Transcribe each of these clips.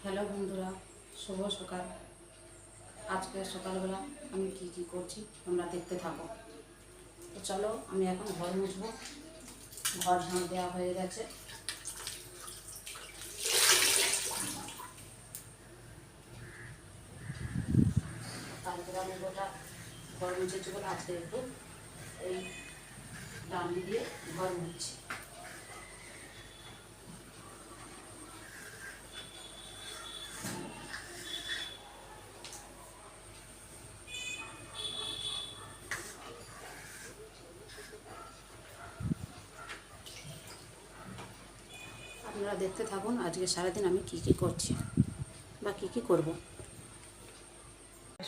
Hello বন্ধুরা, শুভ সকাল। আজকে সকালবেলা আমি কি করছি তোমরা দেখতে থাকো। তো চলো, আমি এখন ঘর মুছবো। ঘর ঝাঁট দেওয়া হয়ে গেছে। তারপরে আমি গোটা ঘর মুছেছি বলে আজকে একটু এই ডান্ডি দিয়ে ঘর মুছছি। আপনারা দেখতে থাকুন আজকে সারাদিন আমি কি করছি বা কি করব।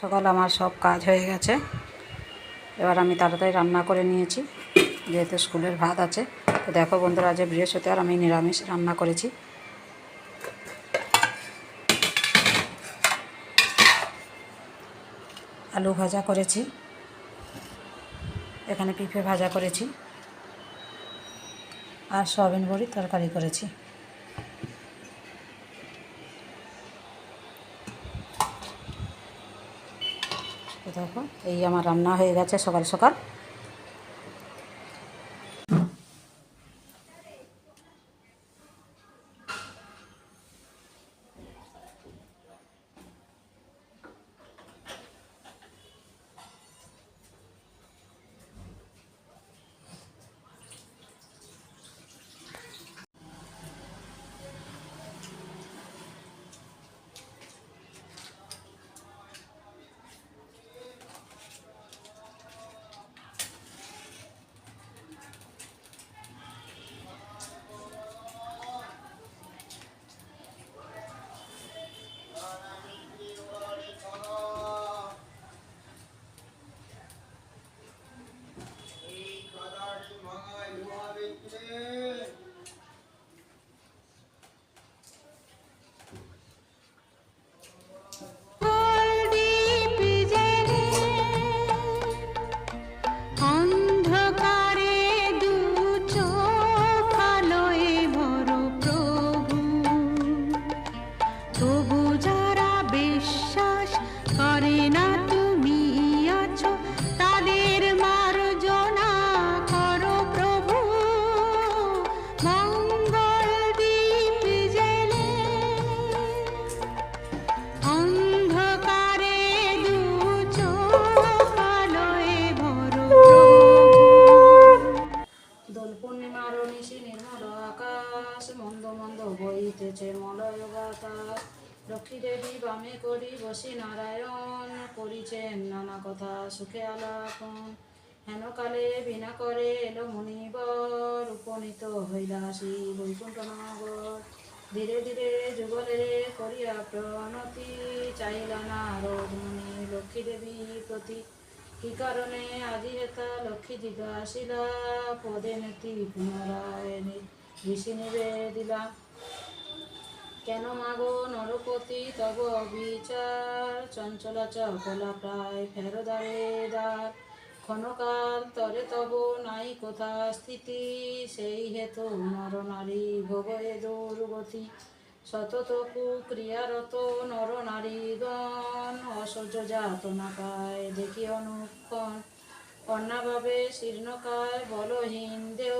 সকাল আমার সব কাজ হয়ে গেছে। এবার আমি তাড়াতাড়ি রান্না করে নিয়েছি, যেহেতু স্কুলের ভাত আছে। তো দেখো বন্ধুরা, আজ বৃহস্পতিবার আমি নিরামিষ রান্না করেছি। আলু ভাজা করেছি, এখানে পেঁপে ভাজা করেছি, আর সয়াবিন বড়ির তরকারি করেছি। দেখো, এই আমার রান্না হয়ে গেছে সকাল সকাল। দোল পূর্ণিমার নিশি নির্মল আকাশ, মন্দ মন্দ বইতেছে মলয় বাতাস। লক্ষ্মী দেবী বামে করি বসি নারায়ণ, করিছেন নানা কথা সুখে আলাপন। হেন কালে বিনা করে এলো মুনিবর, উপনীত হইলাসি বৈকুণ্ঠ নগর। ধীরে ধীরে যুগলে করিয়া প্রণতি, চাইলা নারদ মুনি লক্ষ্মী দেবী প্রতি। কি কারণে আজি হেতা লক্ষ্মী জিজ্ঞাসিলা, পদে নেতি পুনরায় ঋষি নিবেদিলা। কেন মাগো নরপতি তব বিচার, চঞ্চলা চপলা প্রায় ফেরদারে দ্বার। ক্ষণকাল তরে তব নাই কোথা স্থিতি, সেই হেতু নর নারী ভোগে দুর্গতি। সতত কুক্রিয়ারত নর নারীগণ, অসহ্য যাতনা পায় দেখি অনুক্ষণ। কন্যাভাবে শীর্ণকায় বলহীন দেহ,